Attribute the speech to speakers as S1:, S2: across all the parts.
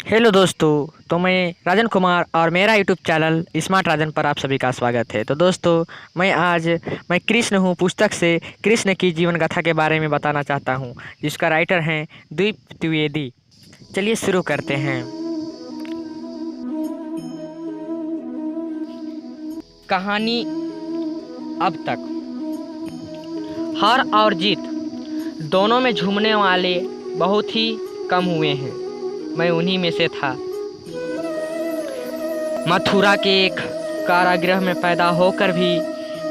S1: Hello दोस्तों। तो मैं राजन कुमार और मेरा यूट्यूब चैनल स्मार्ट राजन पर आप सभी का स्वागत है। तो दोस्तों, मैं कृष्ण हूँ पुस्तक से कृष्ण की जीवन गाथा के बारे में बताना चाहता हूँ, जिसका राइटर हैं द्वीप द्विवेदी। चलिए शुरू करते हैं। कहानी। अब तक हार और जीत दोनों में झूमने वाले बहुत ही कम हुए हैं। मैं उन्हीं में से था। मथुरा के एक कारागृह में पैदा होकर भी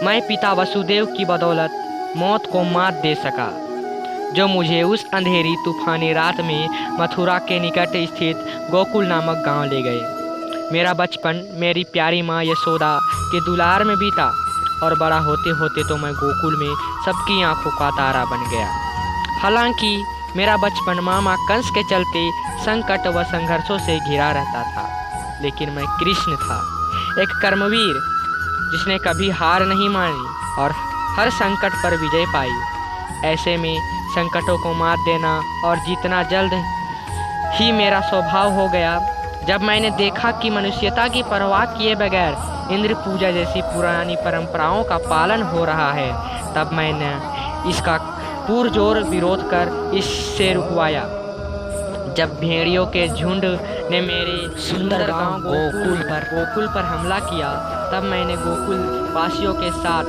S1: मैं पिता वसुदेव की बदौलत मौत को मात दे सका, जो मुझे उस अंधेरी तूफानी रात में मथुरा के निकट स्थित गोकुल नामक गांव ले गए। मेरा बचपन मेरी प्यारी माँ यशोदा के दुलार में बीता और बड़ा होते होते तो मैं गोकुल में सबकी आंखों का तारा बन गया। हालांकि मेरा बचपन मामा कंस के चलते संकट व संघर्षों से घिरा रहता था, लेकिन मैं कृष्ण था, एक कर्मवीर जिसने कभी हार नहीं मानी और हर संकट पर विजय पाई। ऐसे में संकटों को मात देना और जीतना जल्द ही मेरा स्वभाव हो गया। जब मैंने देखा कि मनुष्यता की परवाह किए बगैर इंद्र पूजा जैसी पुरानी परंपराओं का पालन हो रहा है, तब मैंने इसका पुरजोर विरोध कर इससे रुकवाया। जब भेड़ियों के झुंड ने मेरे सुंदर गांव गोकुल पर हमला किया, तब मैंने गोकुल वासियों के साथ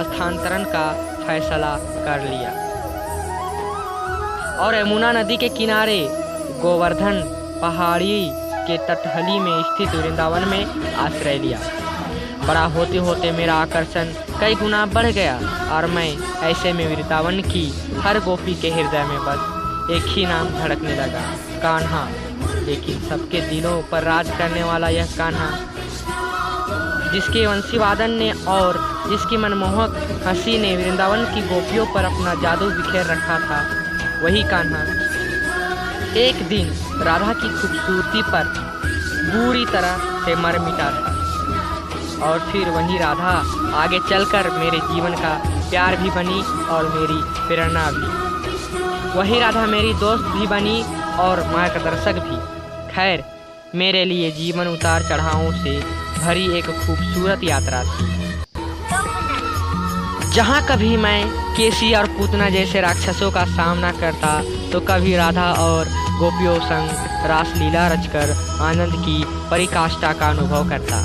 S1: स्थानांतरण का फैसला कर लिया और यमुना नदी के किनारे गोवर्धन पहाड़ी के तटहली में स्थित वृंदावन में आश्रय लिया। बड़ा होते होते मेरा आकर्षण कई गुना बढ़ गया और मैं ऐसे में वृंदावन की हर गोपी के हृदय में बस एक ही नाम धड़कने लगा, कान्हा। लेकिन सबके दिलों पर राज करने वाला यह कान्हा, जिसके वंशी वादन ने और जिसकी मनमोहक हंसी ने वृंदावन की गोपियों पर अपना जादू बिखेर रखा था, वही कान्हा एक दिन राधा की खूबसूरती पर बुरी तरह से मर मिटा था। और फिर वही राधा आगे चलकर मेरे जीवन का प्यार भी बनी और मेरी प्रेरणा भी। वही राधा मेरी दोस्त भी बनी और मार्गदर्शक भी। खैर, मेरे लिए जीवन उतार चढ़ावों से भरी एक खूबसूरत यात्रा थी, जहाँ कभी मैं केसी और पूतना जैसे राक्षसों का सामना करता, तो कभी राधा और गोपियों संग रासलीला रचकर आनंद की परिकाष्ठा का अनुभव करता।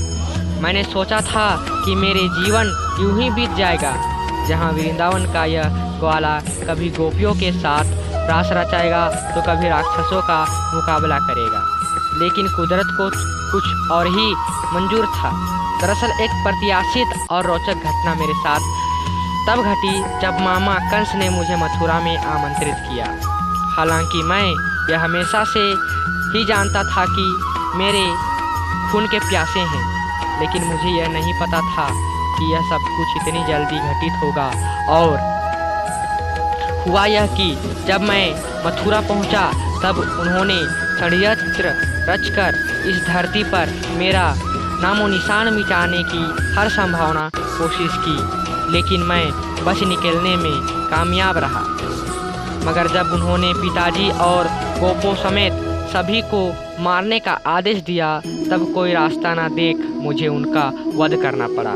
S1: मैंने सोचा था कि मेरे जीवन यूं ही बीत जाएगा, जहाँ वृंदावन का यह ग्वाला कभी गोपियों के साथ रास रचाएगा तो कभी राक्षसों का मुकाबला करेगा। लेकिन कुदरत को कुछ और ही मंजूर था। दरअसल एक प्रत्याशित और रोचक घटना मेरे साथ तब घटी जब मामा कंस ने मुझे मथुरा में आमंत्रित किया। हालांकि मैं यह हमेशा से ही जानता था कि मेरे खून के प्यासे हैं, लेकिन मुझे यह नहीं पता था कि यह सब कुछ इतनी जल्दी घटित होगा। और हुआ यह कि जब मैं मथुरा पहुंचा, तब उन्होंने षड्यंत्र रचकर इस धरती पर मेरा नामो निशान मिटाने की हर संभावना कोशिश की, लेकिन मैं बच निकलने में कामयाब रहा। मगर जब उन्होंने पिताजी और गोपों समेत सभी को मारने का आदेश दिया, तब कोई रास्ता ना देख मुझे उनका वध करना पड़ा,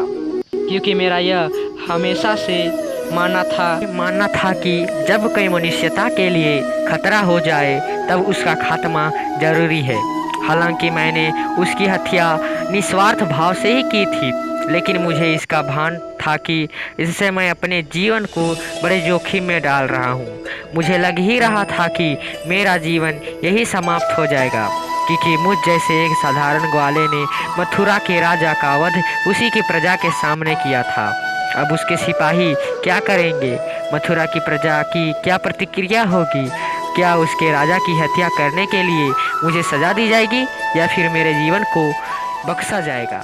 S1: क्योंकि मेरा यह हमेशा से मानना था कि जब कोई मनुष्यता के लिए खतरा हो जाए, तब उसका खात्मा जरूरी है। हालांकि मैंने उसकी हत्या निस्वार्थ भाव से ही की थी, लेकिन मुझे इसका भान था कि इससे मैं अपने जीवन को बड़े जोखिम में डाल रहा हूँ। मुझे लग ही रहा था कि मेरा जीवन यही समाप्त हो जाएगा, क्योंकि मुझ जैसे एक साधारण ग्वाले ने मथुरा के राजा का वध उसी की प्रजा के सामने किया था। अब उसके सिपाही क्या करेंगे? मथुरा की प्रजा की क्या प्रतिक्रिया होगी? क्या उसके राजा की हत्या करने के लिए मुझे सजा दी जाएगी या फिर मेरे जीवन को बख्शा जाएगा?